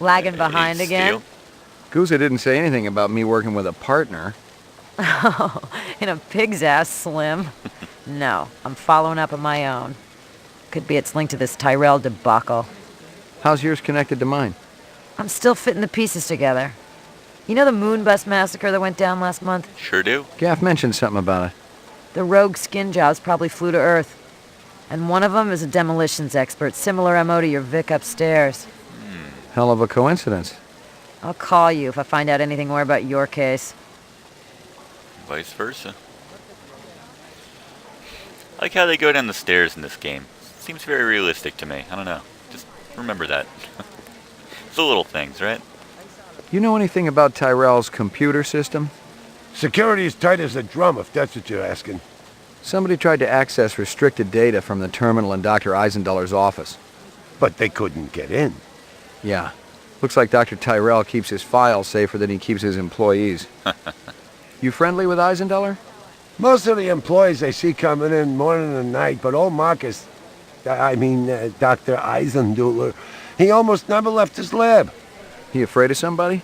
Lagging behind again? Guza didn't say anything about me working with a partner. Oh, in a pig's ass, Slim. No, I'm following up on my own. Could be it's linked to this Tyrell debacle. How's yours connected to mine? I'm still fitting the pieces together. You know the moon bus massacre that went down last month? Sure do. Gaff mentioned something about it. The rogue skin jobs probably flew to Earth. And one of them is a demolitions expert, similar MO to your Vic upstairs. Hell of a coincidence. I'll call you if I find out anything more about your case. Vice versa. I like how they go down the stairs in this game. Seems very realistic to me. I don't know. Just remember that. It's the little things, right? You know anything about Tyrell's computer system? Security is tight as a drum, if that's what you're asking. Somebody tried to access restricted data from the terminal in Dr. Eisendoller's office. But they couldn't get in. Yeah. Looks like Dr. Tyrell keeps his files safer than he keeps his employees. You friendly with Eisendoller? Most of the employees I see coming in morning and night, but old Marcus, Dr. Eisendoller, he almost never left his lab. He afraid of somebody?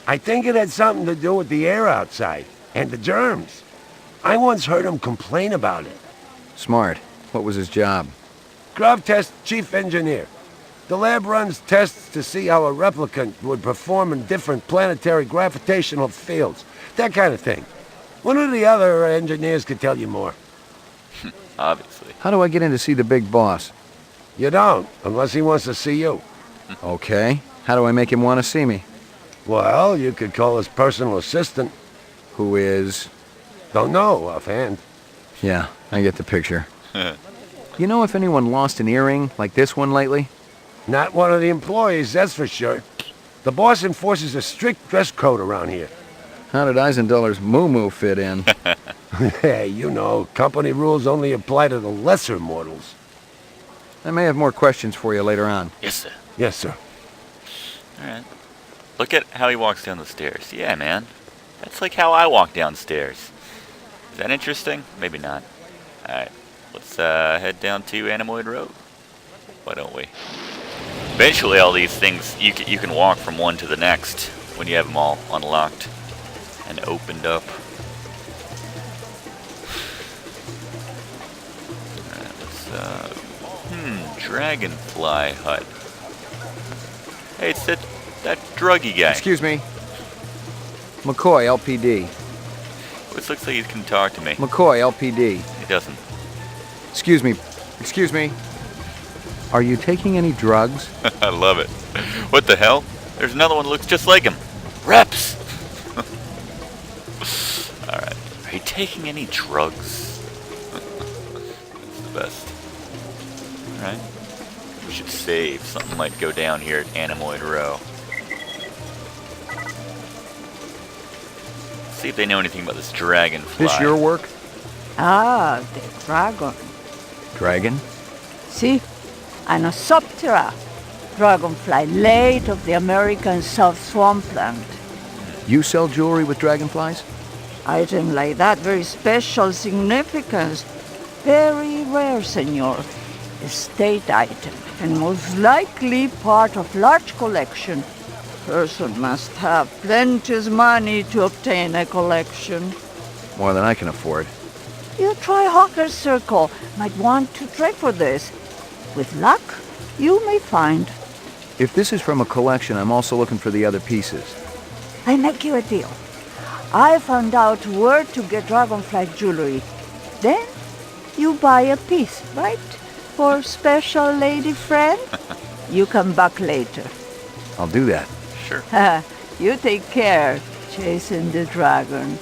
I think it had something to do with the air outside, and the germs. I once heard him complain about it. Smart. What was his job? Grav Test Chief Engineer. The lab runs tests to see how a replicant would perform in different planetary gravitational fields. That kind of thing. One of the other engineers could tell you more. Obviously. How do I get in to see the big boss? You don't, unless he wants to see you. Okay. How do I make him want to see me? Well, you could call his personal assistant. Who is? Don't know offhand. Yeah, I get the picture. You know if anyone lost an earring like this one lately? Not one of the employees, that's for sure. The boss enforces a strict dress code around here. How did Eisendoller's moo-moo fit in? Hey, you know, company rules only apply to the lesser mortals. I may have more questions for you later on. Yes, sir. Yes, sir. Alright. Look at how he walks down the stairs. Yeah, man. That's like how I walk downstairs. Is that interesting? Maybe not. Alright. Let's head down to Anemoid Road. Why don't we? Eventually all these things, you can walk from one to the next when you have them all unlocked and opened up. Alright, let's, Dragonfly Hut. Hey, it's that druggy guy. Excuse me. McCoy, LPD. This looks like he can talk to me. McCoy, LPD. He doesn't. Excuse me. Excuse me. Are you taking any drugs? I love it. What the hell? There's another one that looks just like him. Reps! Alright. Are you taking any drugs? That's the best. Alright. We should save. Something might go down here at Anemoid Row. See if they know anything about this dragonfly. This your work? Ah, the dragon. Dragon? See? An Osoptera, dragonfly late of the American South Swampland. You sell jewelry with dragonflies? Item like that, very special significance. Very rare, senor. Estate item, and most likely part of large collection. Person must have plenty money to obtain a collection. More than I can afford. You try Hawker's Circle. Might want to trade for this. With luck, you may find. If this is from a collection, I'm also looking for the other pieces. I make you a deal. I found out where to get dragonfly jewelry. Then, you buy a piece, right? For special lady friend? You come back later. I'll do that. Sure. You take care, chasing the dragon.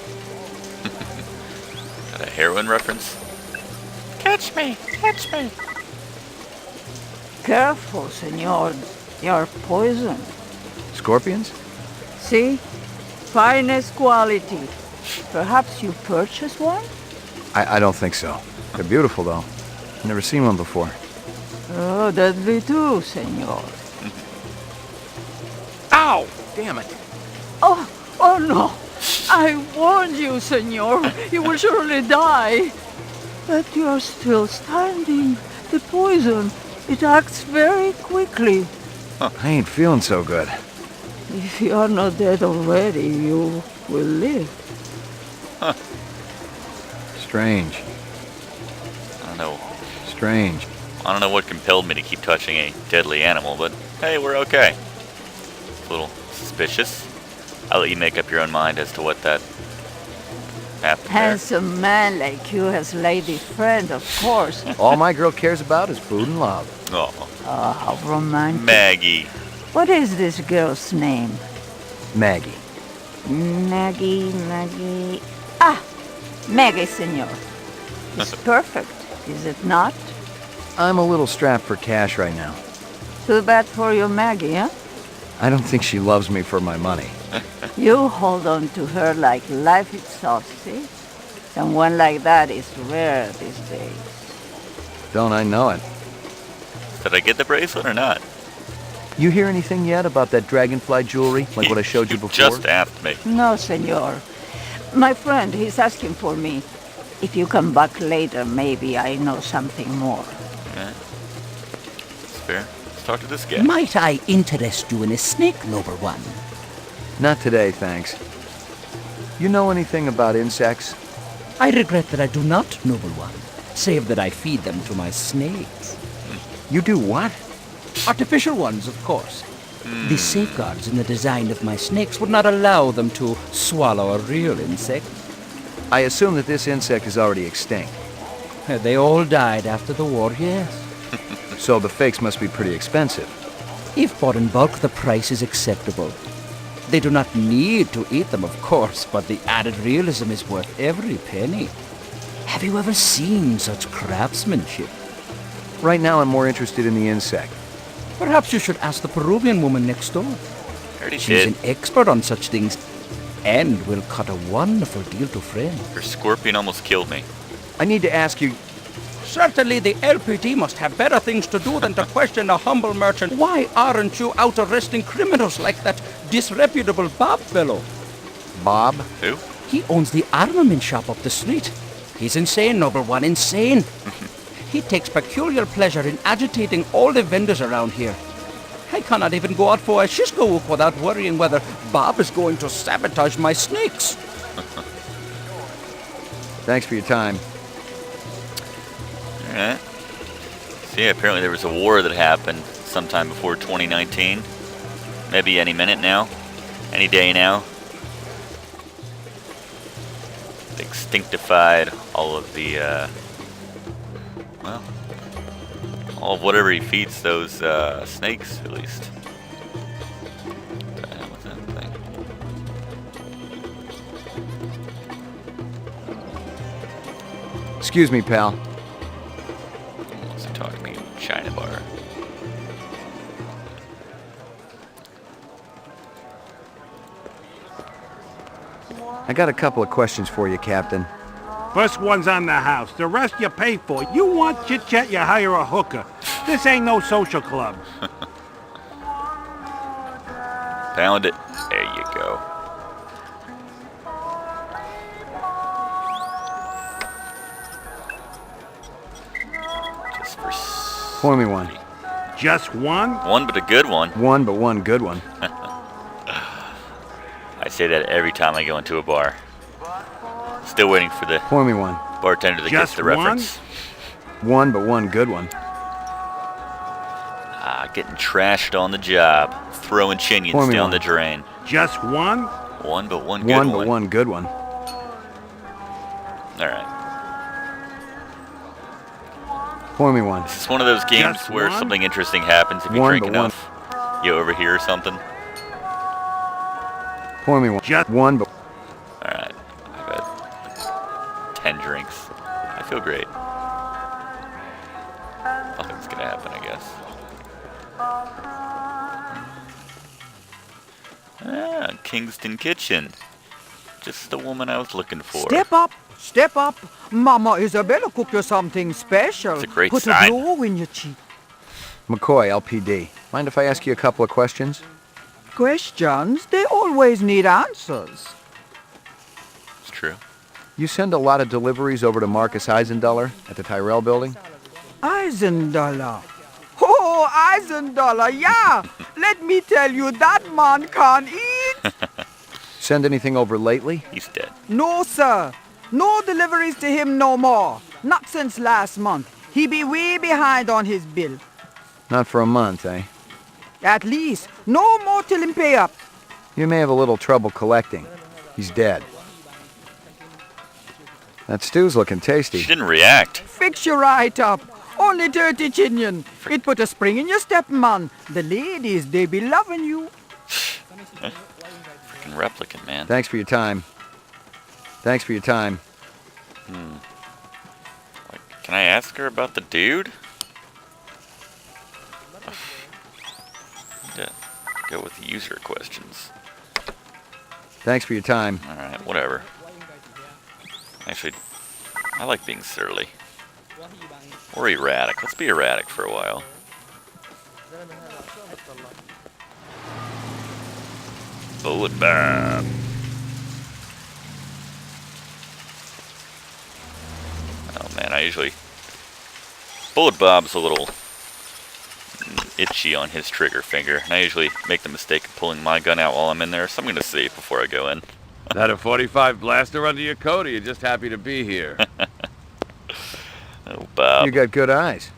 Got a heroin reference? Catch me! Catch me! Careful, senor. You're poisoned. Scorpions? See? Finest quality. Perhaps you purchased one? I don't think so. They're beautiful, though. Never seen one before. Oh, deadly too, senor. Ow! Damn it. Oh no! I warned you, senor. You will surely die. But you're still standing. The poison, it acts very quickly. I ain't feeling so good. If you are not dead already, you will live. Strange. I don't know. Strange. I don't know what compelled me to keep touching a deadly animal, but hey, we're okay. It's a little suspicious. I'll let you make up your own mind as to what that happened there. Handsome man like you has lady friend, of course. All my girl cares about is food and love. Oh, Oh, how romantic. Maggie. What is this girl's name? Maggie. Maggie. Ah, Maggie, senor. It's perfect, is it not? I'm a little strapped for cash right now. Too bad for your Maggie, huh? I don't think she loves me for my money. You hold on to her like life itself, see? Someone like that is rare these days. Don't I know it? Did I get the bracelet or not? You hear anything yet about that dragonfly jewelry, like what I showed you before? Just asked me. No, senor. My friend, he's asking for me. If you come back later, maybe I know something more. Yeah. It's fair. Let's talk to this guy. Might I interest you in a snake, noble one? Not today, thanks. You know anything about insects? I regret that I do not, noble one, save that I feed them to my snakes. You do what? Artificial ones, of course. The safeguards in the design of my snakes would not allow them to swallow a real insect. I assume that this insect is already extinct, They all died after the war, yes. so the fakes must be pretty expensive. If bought in bulk, the price is acceptable. They do not need to eat them, of course, but the added realism is worth every penny. Have you ever seen such craftsmanship? Right now I'm more interested in the insect. Perhaps you should ask the Peruvian woman next door. Already She's did. an expert on such things and will cut a wonderful deal to friends. Her scorpion almost killed me. I need to ask you, Certainly the LPD must have better things to do than to question a humble merchant. Why aren't you out arresting criminals like that disreputable Bob fellow? Bob? Who? He owns the armament shop up the street. He's insane, noble one, insane. He takes peculiar pleasure in agitating all the vendors around here. I cannot even go out for a Shisco without worrying whether Bob is going to sabotage my snakes. Thanks for your time. Alright. So yeah, apparently there was a war that happened sometime before 2019. Maybe any minute now. Any day now. They extinctified all of the, well, all of whatever he feeds those, snakes, at least. What the hell was that thing? Excuse me, pal. Wants to talk to me in China bar. I got a couple of questions for you, Captain. First one's on the house. The rest you pay for. You want chit-chat, you hire a hooker. This ain't no social club. Found it. There you go. Just for Pour me one. Just one? one, but a good one. One, but one good one. I say that every time I go into a bar. Still waiting for the Pour me one. bartender that gets Just the one? reference. One, but one good one. Getting trashed on the job. Throwing Pour chinions me down one. the drain. Just one? One, but one good One, one. but one good one. Alright. Pour me one. It's one of those games Just where one? something interesting happens if you One, drink but one. enough. You overhear something. Pour me one. Just One, but Alright. I've had 10 drinks. I feel great. Nothing's gonna happen, I guess. Kingston Kitchen. Just the woman I was looking for. Step up, step up. Mama Isabella cook you something special. It's a great Put sign. a glow in your cheek. McCoy, LPD. Mind if I ask you a couple of questions? Questions, they always need answers. It's true. You send a lot of deliveries over to Marcus Eisenduller at the Tyrell building? Eisenduller. Oh, Eisenduller, yeah. Let me tell you, that man can't eat. Send anything over lately? He's dead. No, sir. No deliveries to him no more. Not since last month. He be way behind on his bill. Not for a month, eh? At least. No more till him pay up. You may have a little trouble collecting. He's dead. That stew's looking tasty. She didn't react. Fix you right up. Only dirty chinion. It put a spring in your step, man. The ladies, they be loving you. Freaking replicant, man. Thanks for your time. Thanks for your time. Like, can I ask her about the dude? Yeah, go with user questions. Thanks for your time. Alright, whatever. Actually, I like being surly. Or erratic. Let's be erratic for a while. Bullet Bob. Oh man, I usually... Bullet Bob's a little itchy on his trigger finger, and I usually make the mistake of pulling my gun out while I'm in there, so I'm going to save before I go in. That a 45 blaster under your coat, or you just happy to be here? Oh, Bob. You got good eyes.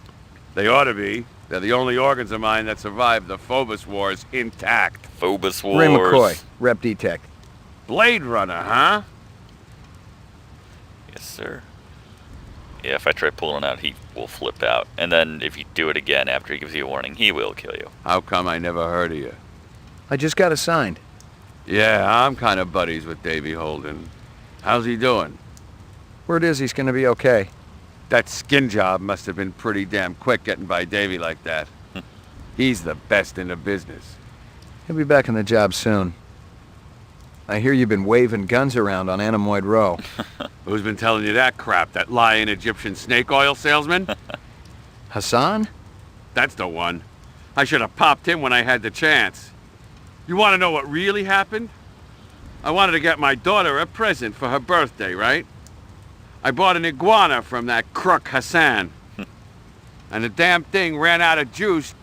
They ought to be. They're the only organs of mine that survived the Phobos Wars intact. Phobos Wars. Ray McCoy, Rep Detect. Blade Runner, huh? Yes, sir. Yeah, if I try pulling it out, he will flip out. And then if you do it again after he gives you a warning, he will kill you. How come I never heard of you? I just got assigned. Yeah, I'm kind of buddies with Davy Holden. How's he doing? Word is he's gonna be okay. That skin job must have been pretty damn quick getting by Davy like that. He's the best in the business. He'll be back on the job soon. I hear you've been waving guns around on Anamoid Row. Who's been telling you that crap? That lying Egyptian snake oil salesman? Hassan? That's the one. I should have popped him when I had the chance. You want to know what really happened? I wanted to get my daughter a present for her birthday, right? I bought an iguana from that crook Hassan. And the damn thing ran out of juice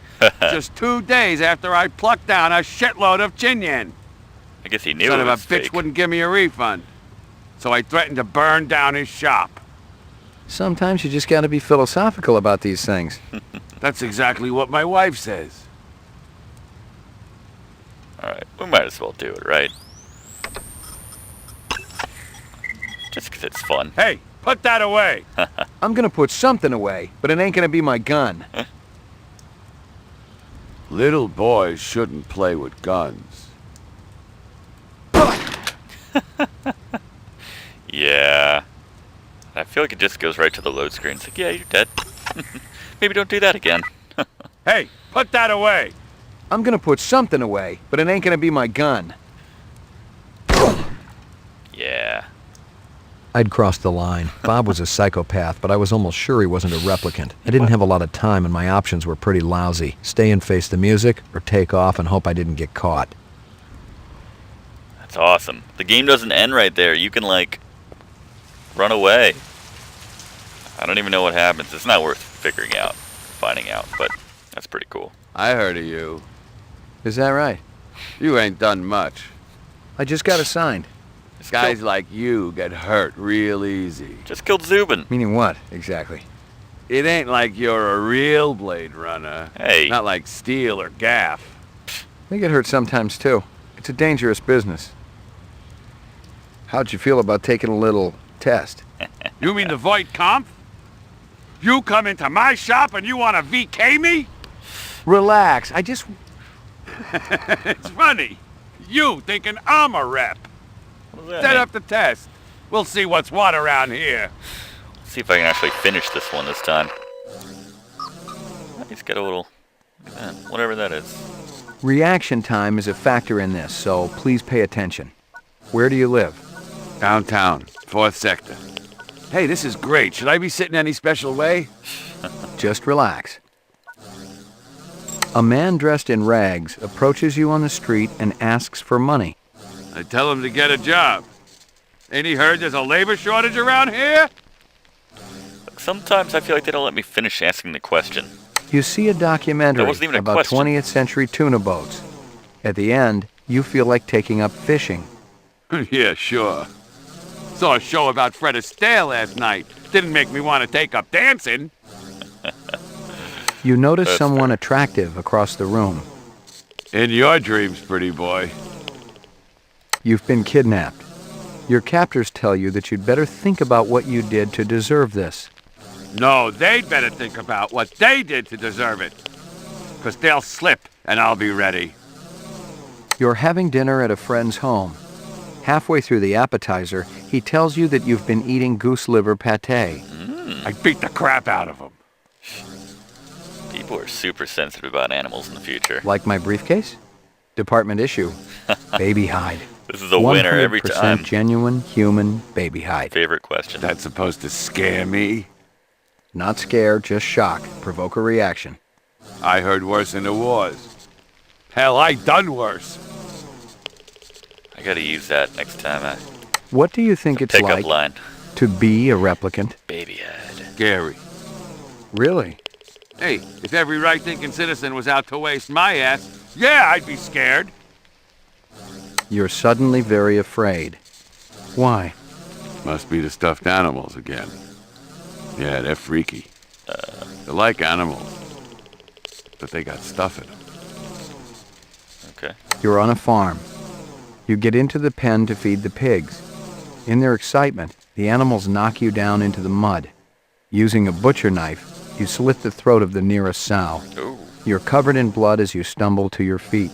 just 2 days after I plucked down a shitload of chinyen. I guess he knew Son it of a was bitch fake. wouldn't give me a refund. So I threatened to burn down his shop. Sometimes you just gotta be philosophical about these things. That's exactly what my wife says. Alright, we might as well do it, right? Just 'cause it's fun. Hey, put that away! I'm gonna put something away, but it ain't gonna be my gun. Little boys shouldn't play with guns. Yeah. I feel like it just goes right to the load screen. It's like, yeah, you're dead. Maybe don't do that again. Hey, put that away! I'm gonna put something away, but it ain't gonna be my gun. Yeah. I'd crossed the line. Bob was a psychopath, but I was almost sure he wasn't a replicant. I didn't have a lot of time, and my options were pretty lousy. Stay and face the music, or take off and hope I didn't get caught. That's awesome. The game doesn't end right there. You can, like, run away. I don't even know what happens. It's not worth finding out, but that's pretty cool. I heard of you. Is that right? You ain't done much. I just got assigned. Guys like you get hurt real easy. Just killed Zubin. Meaning what, exactly? It ain't like you're a real Blade Runner. Hey. Not like Steel or Gaff. They get hurt sometimes, too. It's a dangerous business. How'd you feel about taking a little test? You mean the Voight Kampf? You come into my shop and you want to VK me? Relax, I just... It's funny. You thinking I'm a rep. What does that Set mean? up the test. We'll see what's what around here. Let's see if I can actually finish this one this time. He's got a little... whatever that is. Reaction time is a factor in this, so please pay attention. Where do you live? Downtown, 4th sector. Hey, this is great. Should I be sitting any special way? Just relax. A man dressed in rags approaches you on the street and asks for money. I tell him to get a job. Ain't he heard there's a labor shortage around here? Sometimes I feel like they don't let me finish asking the question. You see a documentary wasn't even a about question. 20th century tuna boats. At the end, you feel like taking up fishing. Yeah, sure. Saw a show about Fred Astaire last night. Didn't make me want to take up dancing. You notice That's someone fair. attractive across the room. In your dreams, pretty boy. You've been kidnapped. Your captors tell you that you'd better think about what you did to deserve this. No, they'd better think about what they did to deserve it. 'Cause they'll slip, and I'll be ready. You're having dinner at a friend's home. Halfway through the appetizer, he tells you that you've been eating goose liver pate. I beat the crap out of them. People are super sensitive about animals in the future. Like my briefcase? Department issue. Baby hide. This is a winner every 100% time. genuine human baby hide. Favorite question. That's supposed to scare me? Not scare, just shock. Provoke a reaction. I heard worse in the wars. Hell, I done worse. I gotta use that next time. What do you think it's Pickup like line. to be a replicant? Baby head. Scary. Really? Hey, if every right-thinking citizen was out to waste my ass, yeah, I'd be scared. You're suddenly very afraid. Why? Must be the stuffed animals again. Yeah, they're freaky. They're like animals, but they got stuff in them. Okay. You're on a farm. You get into the pen to feed the pigs. In their excitement, the animals knock you down into the mud. Using a butcher knife, you slit the throat of the nearest sow. Ooh. You're covered in blood as you stumble to your feet.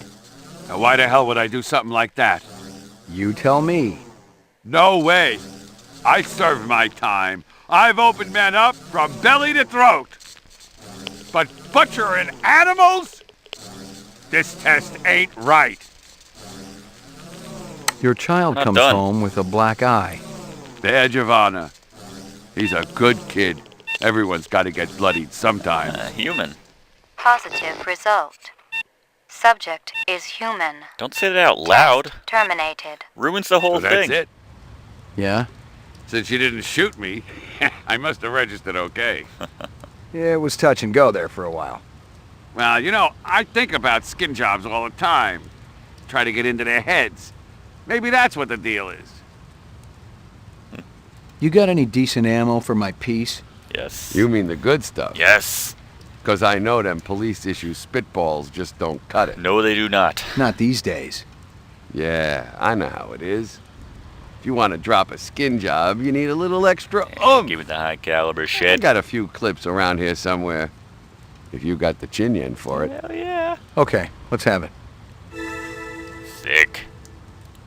Now, why the hell would I do something like that? You tell me. No way. I served my time. I've opened men up from belly to throat. But butchering animals? This test ain't right. Your child Not comes done. home with a black eye. Badge of honor. He's a good kid. Everyone's got to get bloodied sometime. Human. Positive result. Subject is human. Don't say that out loud. Terminated. Ruins the whole So that's thing. it. Yeah? Since you didn't shoot me, I must have registered okay. Yeah, it was touch and go there for a while. Well, you know, I think about skin jobs all the time. Try to get into their heads. Maybe that's what the deal is. You got any decent ammo for my piece? Yes. You mean the good stuff? Yes. 'Cause I know them police issue spitballs just don't cut it. No, they do not. Not these days. Yeah, I know how it is. If you want to drop a skin job, you need a little extra Give it the high caliber I shit. got a few clips around here somewhere. If you got the chin yen for it. Hell yeah. Okay, let's have it. Sick.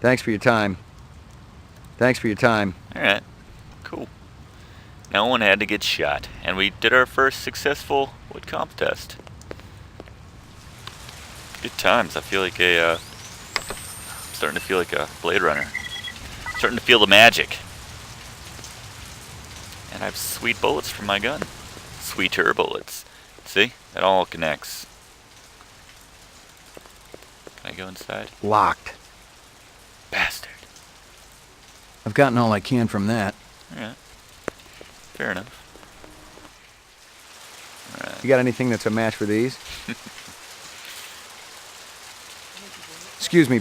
Thanks for your time. Thanks for your time. Alright. Cool. No one had to get shot. And we did our first successful wood comp test. Good times. I feel like I'm starting to feel like a Blade Runner. Starting to feel the magic. And I have sweet bullets from my gun. Sweeter bullets. See? It all connects. Can I go inside? Locked. Bastard. I've gotten all I can from that. Alright. Fair enough. You got anything that's a match for these? Excuse me.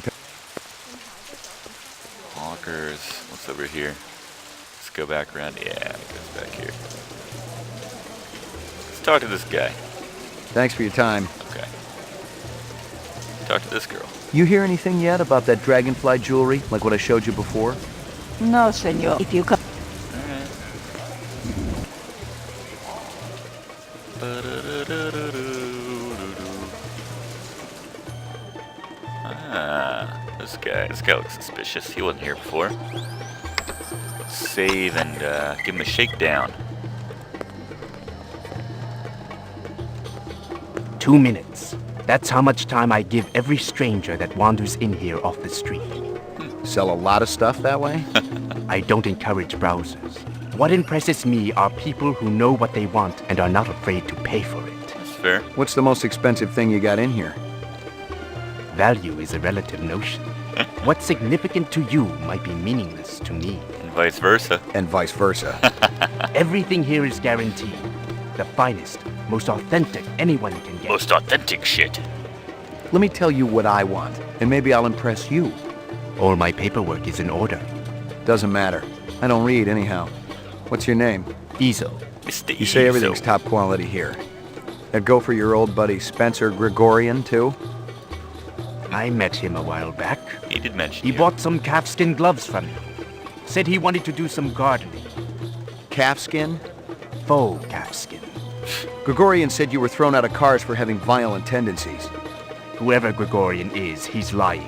Walkers. What's over here? Let's go back around. Yeah, it goes back here. Let's talk to this guy. Thanks for your time. Okay. Talk to this girl. You hear anything yet about that dragonfly jewelry, like what I showed you before? No, senor. If you come. Ah, this guy looks suspicious. He wasn't here before. Let's save and give him a shakedown. 2 minutes. That's how much time I give every stranger that wanders in here off the street. Sell a lot of stuff that way? I don't encourage browsers. What impresses me are people who know what they want and are not afraid to pay for it. That's fair. What's the most expensive thing you got in here? Value is a relative notion. What's significant to you might be meaningless to me. And vice versa. And vice versa. Everything here is guaranteed. The finest, most authentic anyone can get. Most authentic shit. Let me tell you what I want, and maybe I'll impress you. All my paperwork is in order. Doesn't matter. I don't read anyhow. What's your name? Ezo. Mr. You say Ezo. everything's top quality here. That'd go for your old buddy Spencer Gregorian, too? I met him a while back. He did mention He you. bought some calfskin gloves from me. Said he wanted to do some gardening. Calfskin? Faux calfskin. Gregorian said you were thrown out of cars for having violent tendencies. Whoever Gregorian is, he's lying.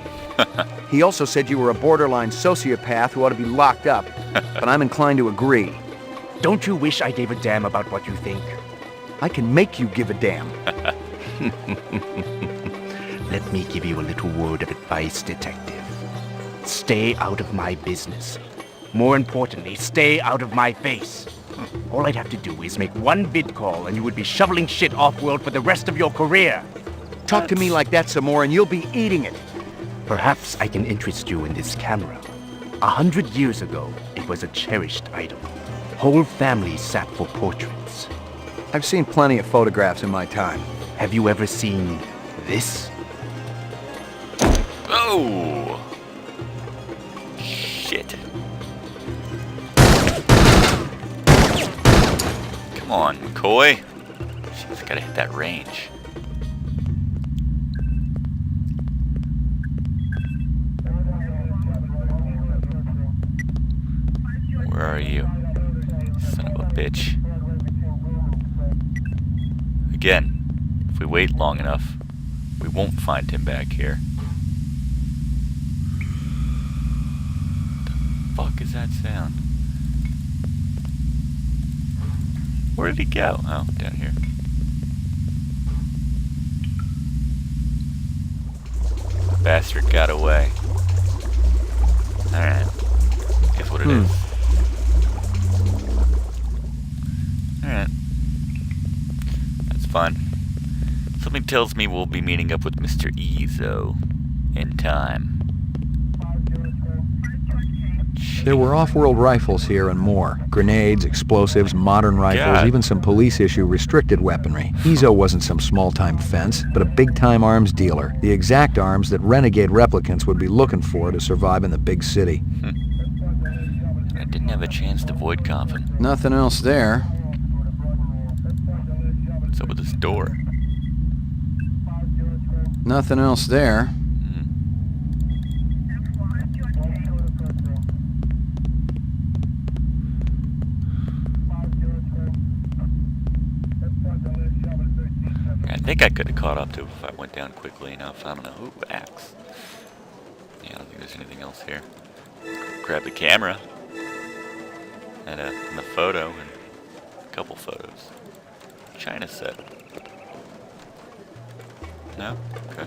He also said you were a borderline sociopath who ought to be locked up, but I'm inclined to agree. Don't you wish I gave a damn about what you think? I can make you give a damn. Let me give you a little word of advice, detective. Stay out of my business. More importantly, stay out of my face. All I'd have to do is make one vid call and you would be shoveling shit off-world for the rest of your career. Talk to me like that some more and you'll be eating it. Perhaps I can interest you in this camera. 100 years ago, it was a cherished item. Whole families sat for portraits. I've seen plenty of photographs in my time. Have you ever seen this? Oh! Shit. Come on, McCoy. She's gotta hit that range. Where are you? Son of a bitch. Again, if we wait long enough, we won't find him back here. What the fuck is that sound? Where did he go? Oh, down here. Bastard got away. Alright. Guess what it is. Alright. That's fun. Something tells me we'll be meeting up with Mr. Ezo in time. There were off-world rifles here and more. Grenades, explosives, modern rifles, God. even some police-issue restricted weaponry. Ezo wasn't some small-time fence, but a big-time arms dealer. The exact arms that renegade replicants would be looking for to survive in the big city. I didn't have a chance to void coffin. Nothing else there. What's up with this door? Nothing else there. I think I could have caught up to it if I went down quickly enough. I don't know. Ooh, axe. Yeah, I don't think there's anything else here. Grab the camera. And a photo and a couple photos. China set. No? Okay.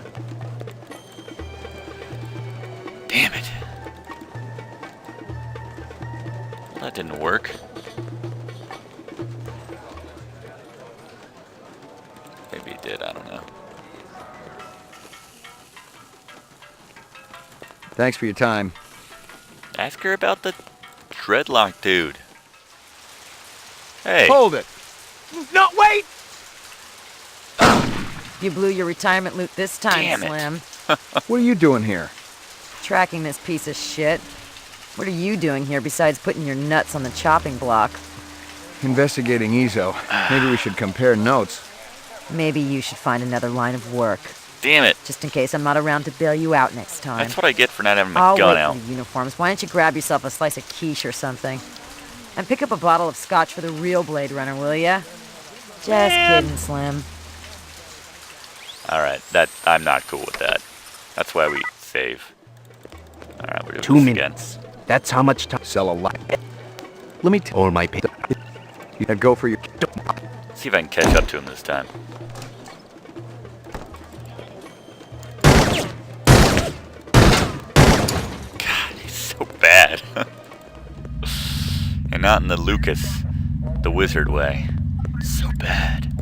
Damn it. Well, that didn't work. Maybe it did, I don't know. Thanks for your time. Ask her about the dreadlock dude. Hey. Hold it! No, wait! You blew your retirement loot this time, Damn it. Slim. What are you doing here? Tracking this piece of shit. What are you doing here besides putting your nuts on the chopping block? Investigating Ezo. Maybe we should compare notes. Maybe you should find another line of work. Damn it. Just in case I'm not around to bail you out next time. That's what I get for not having my I'll gun wait out. for the uniforms. Why don't you grab yourself a slice of quiche or something? And pick up a bottle of scotch for the real Blade Runner, will ya? Just kidding, Slim. Alright, I'm not cool with that. That's why we save. Alright, we're doing 2 this minutes. That's how much time. Sell a lot. Let me All my pay. go for your... See if I can catch up to him this time. God, he's so bad. And not in the Lucas, the wizard way. So bad.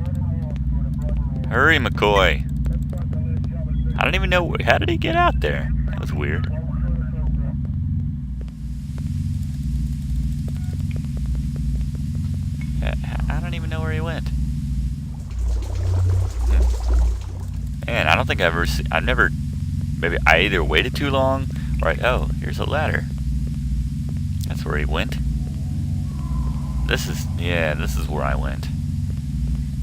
Hurry, McCoy. I don't even know, how did he get out there? That was weird. I don't even know where he went. I don't think I've never, maybe I either waited too long, or oh, here's a ladder. That's where he went. This is where I went.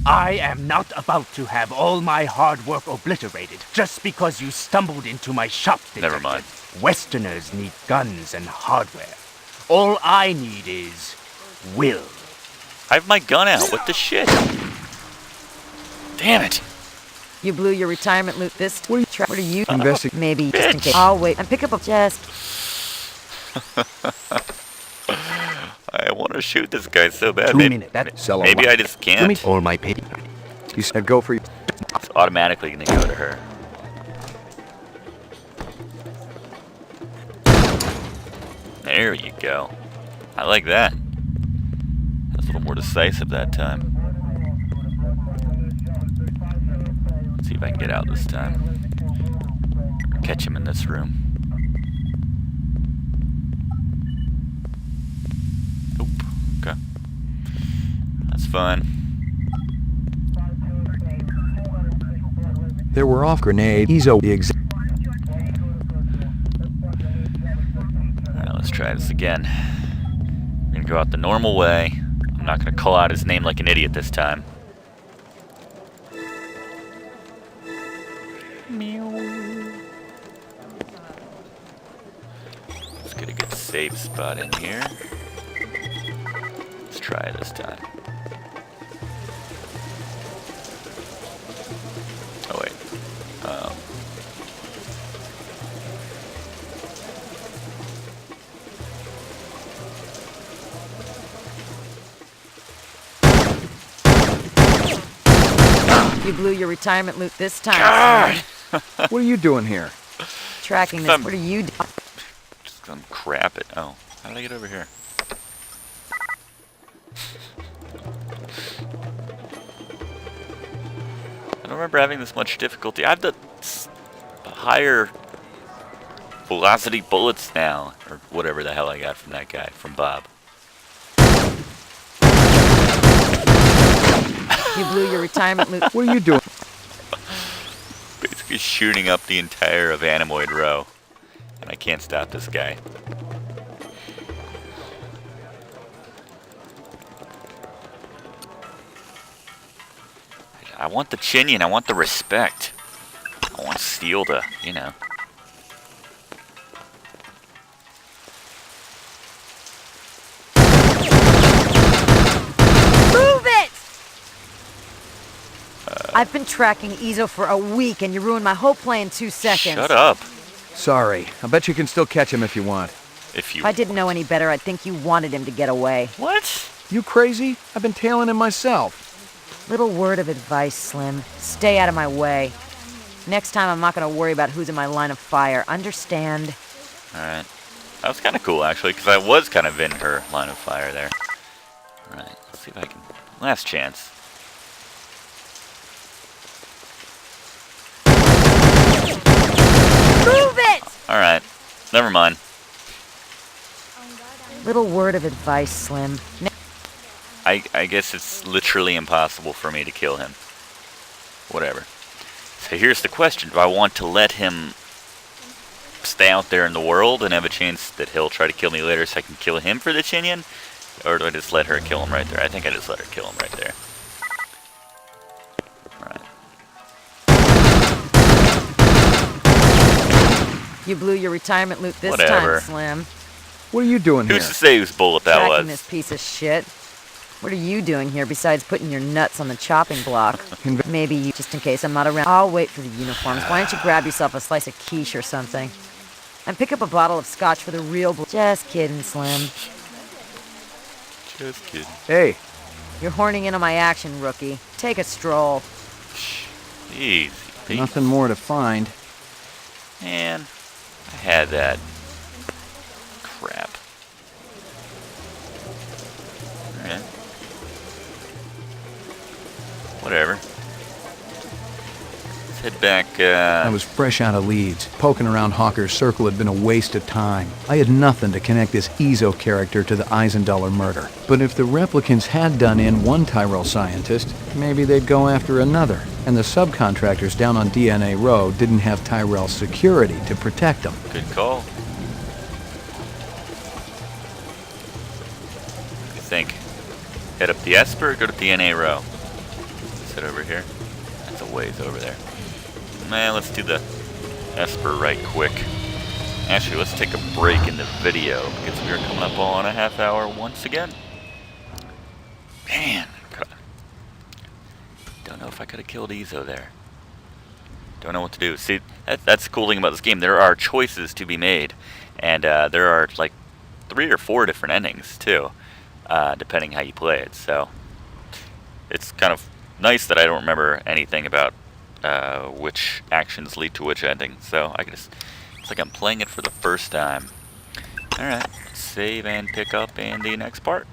I am not about to have all my hard work obliterated just because you stumbled into my shop, detective. Never mind. Westerners need guns and hardware. All I need is will. I have my gun out. What the shit? Damn it. You blew your retirement loot this time. What are you? Investigate. Maybe just in case. I'll wait and pick up a chest. I want to shoot this guy so bad. 2 Maybe, minutes. maybe I just can't. All my pay. You said go for you. It's automatically going to go to her. There you go. I like that. That's a little more decisive that time. Let's see if I can get out this time. Catch him in this room. Oop. Okay. That's fine. There were off grenade. He's the exact. Alright, let's try this again. We're gonna go out the normal way. I'm not gonna call out his name like an idiot this time. Let's get a good safe spot in here. Let's try this time. Oh wait. You blew your retirement loot this time. What are you doing here? Tracking this. What are you doing? Just gonna crap it. Oh, how did I get over here? I don't remember having this much difficulty. I have the higher velocity bullets now, or whatever the hell I got from that guy, from Bob. You blew your retirement loot. What are you doing? Basically shooting up the entire of Animoid Row. And I can't stop this guy. I want the Chinian, I want the respect. I want Steel to, you know. Move it! I've been tracking Ezo for a week and you ruined my whole play in 2 seconds. Shut up. Sorry. I bet you can still catch him if you want. If I didn't know any better, I'd think you wanted him to get away. What? You crazy? I've been tailing him myself. Little word of advice, Slim. Stay out of my way. Next time, I'm not going to worry about who's in my line of fire. Understand? Alright. That was kind of cool, actually, because I was kind of in her line of fire there. Alright, let's see if I can... Last chance. Move it! Alright. Never mind. Little word of advice, Slim. I guess it's literally impossible for me to kill him. Whatever. So here's the question. Do I want to let him stay out there in the world and have a chance that he'll try to kill me later so I can kill him for the Chinian? Or do I just let her kill him right there? I think I just let her kill him right there. Alright. You blew your retirement loot this Whatever. time, Slim. What are you doing here? Who's to say whose bullet that Tracking was? this piece of shit. What are you doing here besides putting your nuts on the chopping block? Maybe you, just in case I'm not around. I'll wait for the uniforms. Why don't you grab yourself a slice of quiche or something? And pick up a bottle of scotch for the real Just kidding, Slim. Just kidding. Hey. You're horning in on my action, rookie. Take a stroll. Easy. Nothing more to find. Man, I had that. Crap. Alright. Whatever. Let's head back, I was fresh out of Leeds. Poking around Hawker's circle had been a waste of time. I had nothing to connect this Ezo character to the Eisendaler murder. But if the replicants had done in one Tyrell scientist, maybe they'd go after another. And the subcontractors down on DNA Row didn't have Tyrell security to protect them. Good call. What do you think? Head up the Esper or go to DNA Row? Let's head over here. That's a ways over there. Man, let's do the Esper right quick. Actually, let's take a break in the video because we are coming up on a half hour once again. Man, don't know if I could have killed Ezo there. Don't know what to do. See, that's the cool thing about this game. There are choices to be made, and there are like 3 or 4 different endings too, depending how you play it. So it's kind of nice that I don't remember anything about which actions lead to which ending. So I can just, it's like I'm playing it for the first time. Alright, save and pick up in the next part.